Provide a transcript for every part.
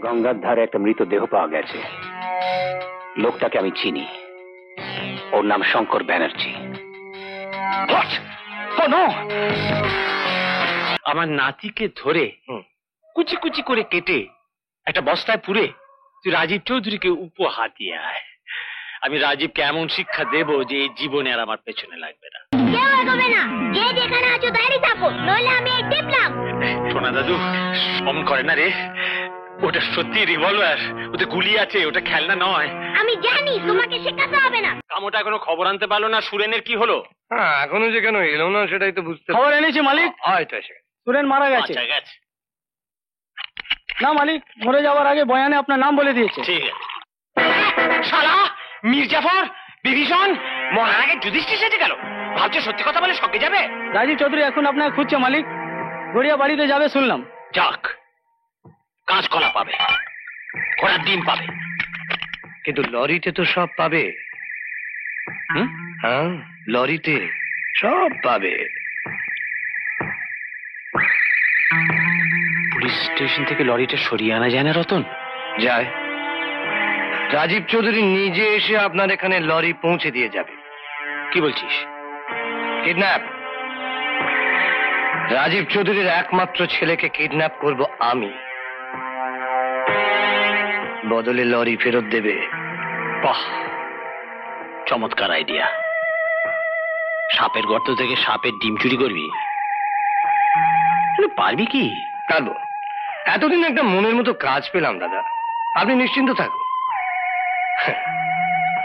গঙ্গার ধারে একটা মৃতদেহ পাওয়া গেছে। লোকটাকে আমি চিনি, ওর নাম শঙ্কর ব্যানার্জি। আমার নাতিকে ধরে কুচি কুচি করে কেটে একটা বস্তায় পুরে তুই রাজীব চৌধুরীকে উপহার দিয়ে আয়। আমি রাজীবকে এমন শিক্ষা দেব যে এই জীবনে আর আমার পেছনে লাগবে না। কেউ এগোবে না, যে যেখানে আছো দাঁড়িয়ে থাকো, নইলে আমি এই টিপলাম। সোনা দাদু অমন করে না রে, ওটা সত্যি রিভলভার, ওতে গুলি আছে, ওটা খেলনা নয়। আমি জানি, তোমাকে শেখাতে হবে না। কামোটা এখনো খবর আনতে পারলো না সুরেনের কি হলো? হ্যাঁ, এখনো যে কেন এলো না সেটাই তো বুঝতে। খবর এনেছে মালিক, হয়তো এসে সুরেন মারা গেছে। আচ্ছা গেছে না মালিক, মরে যাওয়ার আগে বয়ানে আপনার নাম বলে দিয়েছে। ঠিক আছে। শালা মির্জাফর বিভীষণ মরার আগে যুধিষ্ঠির সেজে গেল, ভাবছে সত্যি কথা বলে সঙ্গে যাবে। রাজীব চৌধুরী এখন আপনাকে খুঁজছে মালিক, গড়িয়া বাড়িতে যাবে শুনলাম। যাক, কাঁচকলা পাবে, ঘোড়ার ডিম পাবে, কিন্তু লরিতে তো সব পাবে। হ্যাঁ, লরিতে সব পাবে। পুলিশ স্টেশন থেকে লরিটা সরিয়ে আনা যায় না রতন? যায়। রাজীব চৌধুরী নিজে এসে আপনার এখানে লরি পৌঁছে দিয়ে যাবে। কি বলছিস? কিডন্যাপ। রাজীব চৌধুরীর একমাত্র ছেলেকে কিডন্যাপ করব আমি, বদলে লরি ফেরত দেবে। বাহ, চমৎকার আইডিয়া। সাপের গর্ত থেকে সাপের ডিম চুরি করবি? পারবি কি? পারবো। এতদিন একটা মনের মতো কাজ পেলাম দাদা, আপনি নিশ্চিন্ত থাকুন।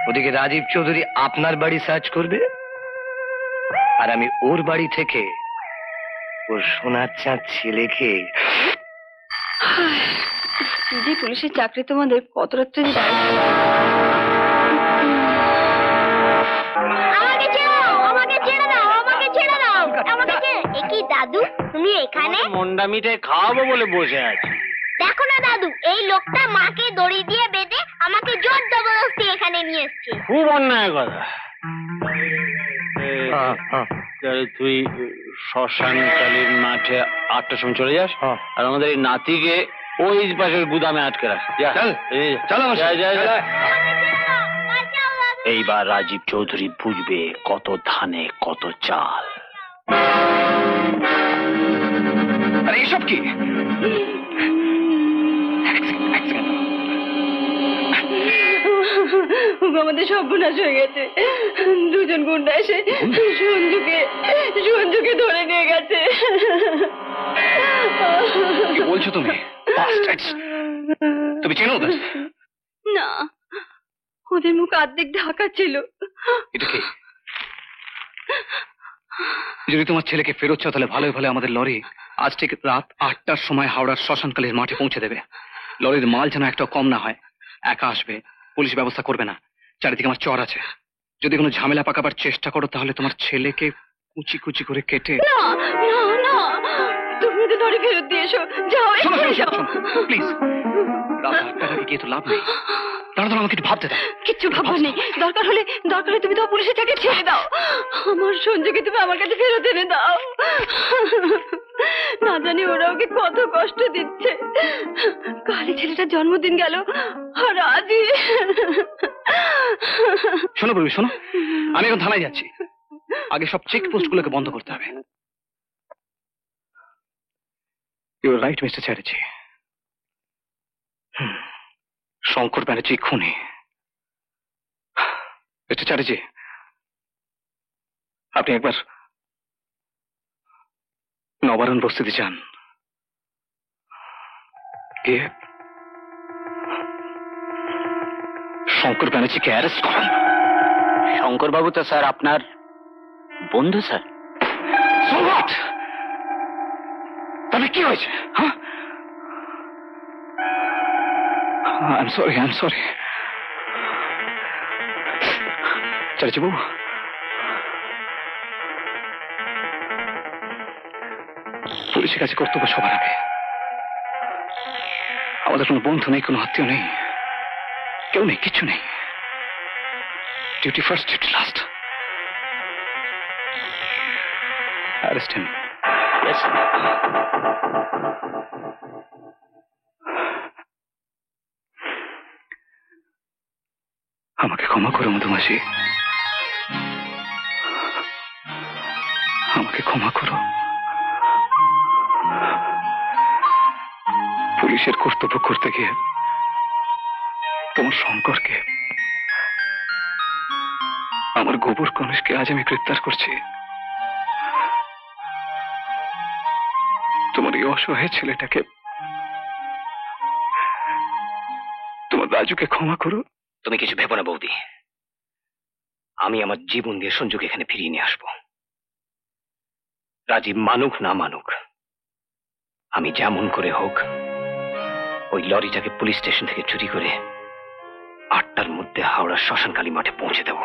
ওদিকে রাজীব চৌধুরী আপনার বাড়ি সার্চ করবে, আর আমি ওর বাড়ি থেকে ওর সোনার চাঁদ ছেলেকে। দিদি, পুলিশের চাকরি তোমাদের কত রাত্রে কি দাদু, তুমি এখানে? মন্ডা মিঠে খাওয়াবো বলে বসে আছি। দেখো না দাদু, এই লোকটা মাকে দড়ি দিয়ে বেঁধে আমাকে জোর জবরদস্তি এখানে নিয়ে এসছে। খুব অন্যায় কথা। তুই শ্মশান কালীর মাঠে 8টার সময় চলে যাস, আর আমাদের এই নাতিকে ওই পাশের গুদামে আটকে রাখ। এইবার রাজীব চৌধুরী বুঝবে কত ধানে কত চাল। আরে এসব কি? আমাদের সর্বনাশ হয়ে গেছে। দুজন গুন্ডা এসে সঞ্জুকে ধরে নিয়ে গেছে। কি বলছো তুমি? তুমি চেনো ওদের? না, ওদের মুখ অর্ধেক ঢাকা ছিল। এটা কি? যদি তোমার ছেলেকে ফেরত চাও তাহলে ভালোই ভালো আমাদের লরি আজ ঠিক রাত 8টার সময় হাওড়ার শ্মশানকালীর মাঠে পৌঁছে দেবে। লরির মাল যেন একটা কম না হয়। একা আসবে, পুলিশ ব্যবস্থা করবে না। চারিদিকে আমার চর আছে। যদি কোনো ঝামেলা পাকাবার চেষ্টা করো তাহলে তোমার ছেলেকে কুচি কুচি করে কেটে। না না না, তুমি তো লরি ফেরত দিয়ে এসো। যাও, প্লিজ। রাত 8টার আগে গিয়ে তো লাভ নেই। দাঁড়া, আমাকে একটু ভাবতে দাও। কিচ্ছু ভাববার নেই। দরকার হলে তুমি তো পুলিশের চাকরি ছেড়ে দাও। আমার সঞ্জয়কে তুমি আমার কাছে ফেরত এনে দাও। না জানি ওরা ওকে কত কষ্ট দিচ্ছে। কালী ছেলেটার জন্মদিন গেল, আর আজই। শোনো বলবি, শোনো, আমি এখন থানায় যাচ্ছি। আগে সব চেকপোস্ট গুলোকে বন্ধ করতে হবে। You are right Mister Chatterjee. Shankar Banerjee খুনি। মিস্টার চ্যাটার্জি, আপনি একবার নবারণ বস্তিতে যান, গিয়ে শঙ্কর ব্যানার্জিকে অ্যারেস্ট করেন। শঙ্কর বাবু তো স্যার আপনার বন্ধু স্যার। So what? তাহলে কি হয়েছে? হ্যাঁ, I'm sorry. চ্যাটার্জি বাবু, পুলিশের কাছে কর্তব্য সবার আগে। আমাদের কোনো বন্ধু নেই, কোনো আত্মীয় নেই, কেউ নেই, কিচ্ছু নেই। Duty first, duty last. Arrest him. Yes, sir. আমাকে ক্ষমা করো মধুমাসি, আমাকে ক্ষমা করো। পুলিশের কর্তব্য করতে গিয়ে তোমার শঙ্করকে, আমার গোবর গণেশকে আজ আমি গ্রেপ্তার করছি। তোমার এই অসহায় ছেলেটাকে, তোমার রাজুকে ক্ষমা করো। তুমি কিছু ভেবো না বৌদি, আমি আমার জীবন দিয়ে সঞ্জুকে এখানে ফিরিয়ে নিয়ে আসবো। রাজীব মানুক না মানুক, আমি যেমন করে হোক ওই লরিটাকে পুলিশ স্টেশন থেকে চুরি করে 8টার মধ্যে হাওড়া শ্মশানকালী মাঠে পৌঁছে দেব।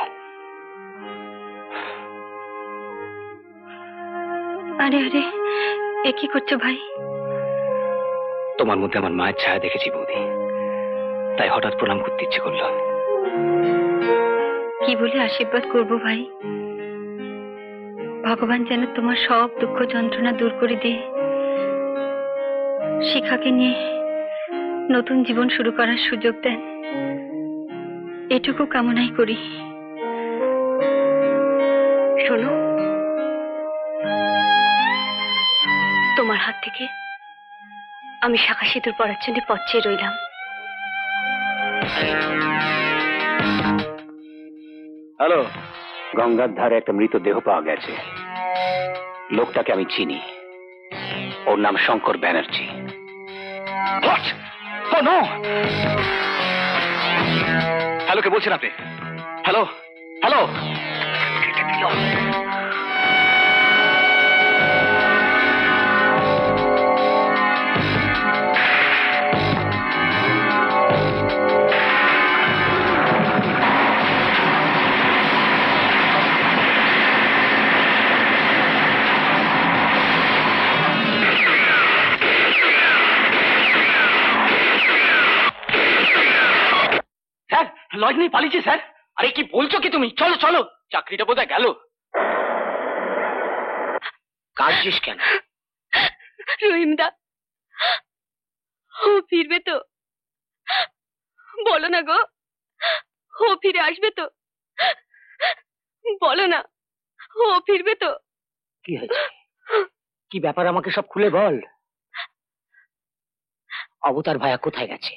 আরে আরে, এ কি করছো ভাই? তোমার মধ্যে আমার মায়ের ছায়া দেখেছি বৌদি, তাই হঠাৎ প্রণাম করতে ইচ্ছে করলো। কি বলে আশীর্বাদ করবো ভাই? ভগবান যেন তোমার সব দুঃখ যন্ত্রণা দূর করে দিয়ে শিখাকে নিয়ে নতুন জীবন শুরু করার সুযোগ দেন, এটুকু কামনাই করি। শোনো, তোমার হাত থেকে আমি শাখা সিঁদুর পরার জন্য পথ চেয়ে রইলাম। হ্যালো, গঙ্গার ধারে একটা মৃতদেহ পাওয়া গেছে। লোকটাকে আমি চিনি, ওর নাম শঙ্কর ব্যানার্জি। হ্যালো, কে বলছেন আপনি? হ্যালো হ্যালো, লজ নিয়ে পালিয়েছে স্যার। আরে কি বলছো কি তুমি? চলো চলো, চাকরিটা বোধহয় গেল। কাঁদছিস কেন? রহিমদা, ও ফিরবে তো? বলো না গো, ও ফিরে আসবে তো? বলো না, ও ফিরবে তো? কি হয়েছে, কি ব্যাপার আমাকে সব খুলে বল। অবতার ভাইয়া কোথায় গেছে?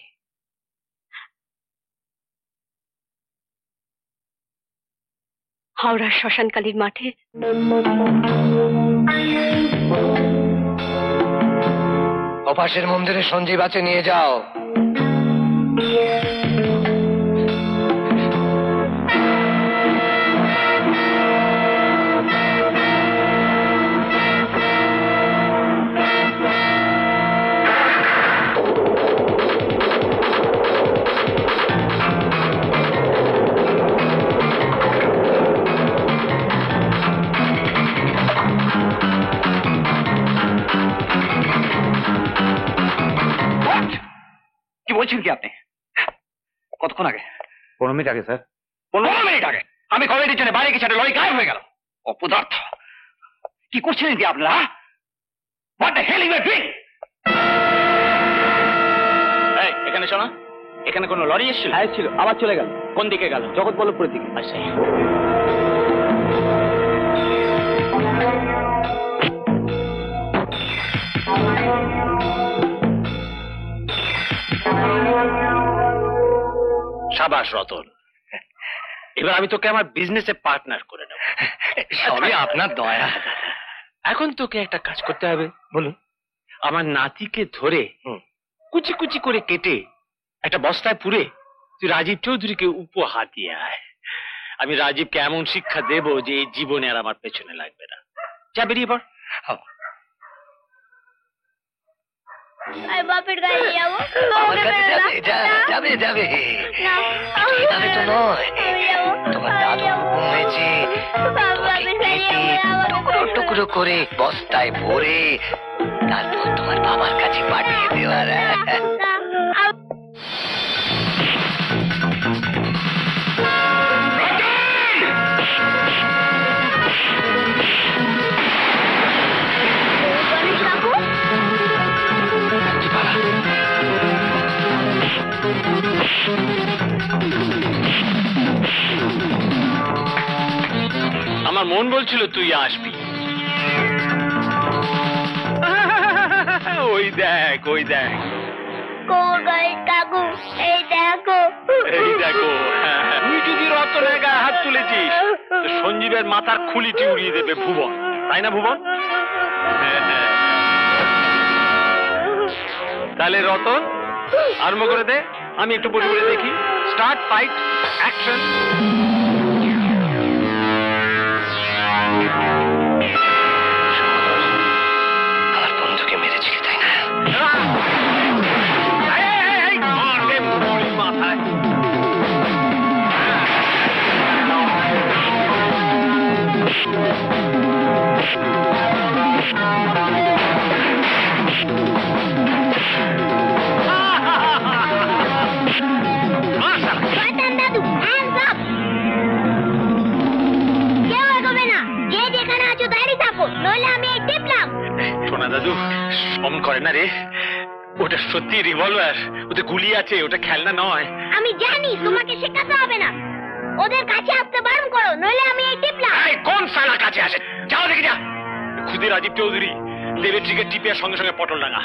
হাওড়ার শ্মশানকালীর মাঠে। অপাসের মন্দিরে সঞ্জীব আছে, নিয়ে যাও। কি বলছেন কি আপনি? কতক্ষণ আগে? 15 মিনিট আগে স্যার। 15 মিনিট আগে আমি কমিটির জন্য বাইরে গেছি, লরি গায়েব হয়ে গেল। অপদার্থ, কি করছিলেন কি আপনারা? What the hell you are doing? এই, এখানে শোনা, এখানে কোনো লরি এসেছিল? হ্যাঁ ছিল, আবার চলে গেল। কোন দিকে গেল? জগৎবল্লভপুরের দিকে। আচ্ছা, সাবাস রতন, এবার আমি তোকে আমার বিজনেসে পার্টনার করে নেব। সবই আপনার দয়া। এখন তোকে একটা কাজ করতে হবে। বলুন। আমার নাতিকে ধরে কুচি কুচি করে কেটে একটা বস্তায় পুরে তুই রাজীব চৌধুরীকে উপহার দিয়ে আয়। আমি রাজীবকে এমন শিক্ষা দেব যে এই জীবনে আর আমার পেছনে লাগবে না। যা, বেরিয়ে পড়। বাপের গাড়ি যাবো। আমার কাছে যাবে যাবে যাবে। এভাবে তো নয়, তোমার দাদু হুকুম হয়েছে তোমাকে কেটে টুকরো টুকরো করে বস্তায় ভরে তারপর তোমার বাবার কাছে পাঠিয়ে দেওয়ার। আমার মন বলছিল তুই আসবি। ওই দেখ ওই দেখ কাকু এই দেখো এই দেখো, তুই যদি রতনের গায়ে হাত তুলেছিস তো সঞ্জীবের মাথার খুলিটি উড়িয়ে দেবে ভুবন, তাই না ভুবন? তাহলে রতন আরম্ভ করে দে, আমি একটু বসে বসে দেখি। Start, fight, action. আমার বন্ধুকে মেরেছিলি তাই না? মাথায় শয়তান দাদু, hands up! কেউ এগোবে না, যে যেখানে আছো দাঁড়িয়ে থাকো, নইলে আমি এই টিপলাম। শোনা দাদু, অমন করে না রে, ওটা সত্যি রিভলভার, ওতে গুলি আছে, ওটা খেলনা নয়। আমি জানি, তোমাকে শেখাতে হবে না। ওদের কাছে আসতে বারণ করো, নইলে আমি এই টিপলাম। এই কোন সালা কাছে আসে? যাও দেখে যা। খুদি রাজীব চৌধুরী দেবের ট্রিকে টিপে সঙ্গে সঙ্গে পটল ডাঙা।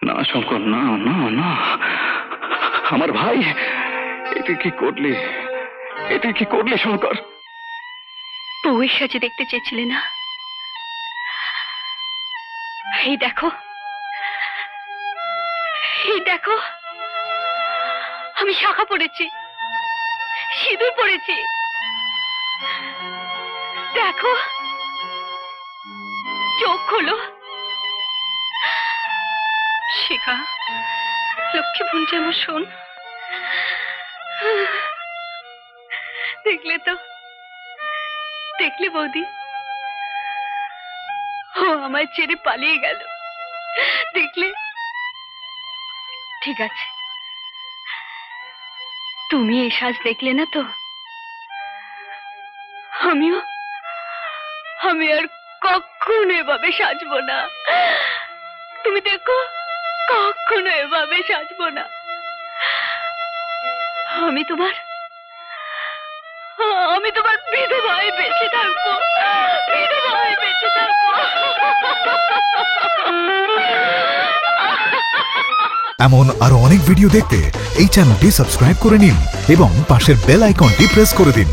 না শঙ্কর, না না না, আমার ভাই, এটা কি করলি? এটা কি করলি শঙ্কর? বউয়ের সাজে দেখতে চেয়েছিলে না? এই দেখো, এই দেখো, আমি শাখা পড়েছি, সিঁদুর পড়েছি। দেখো, চোখ খোলো। শিখা, লক্ষ্মী বোনটি আমার শোন। দেখলে তো, দেখলে বৌদি, ও আমায় ছেড়ে পালিয়ে গেল। দেখলে? ঠিক আছে, তুমি এই সাজ দেখলে না তো? আমি আর কখনো এভাবে সাজবো না। তুমি দেখো, কখনো এভাবে সাজবো না। আমি তোমার বিধবায় বেঁচে থাকবো, বিধবায় বেঁচে থাকবো। এমন আরো অনেক ভিডিও দেখতে এই চ্যানেলটি সাবস্ক্রাইব করে নিন এবং পাশের বেল আইকনটি প্রেস করে দিন।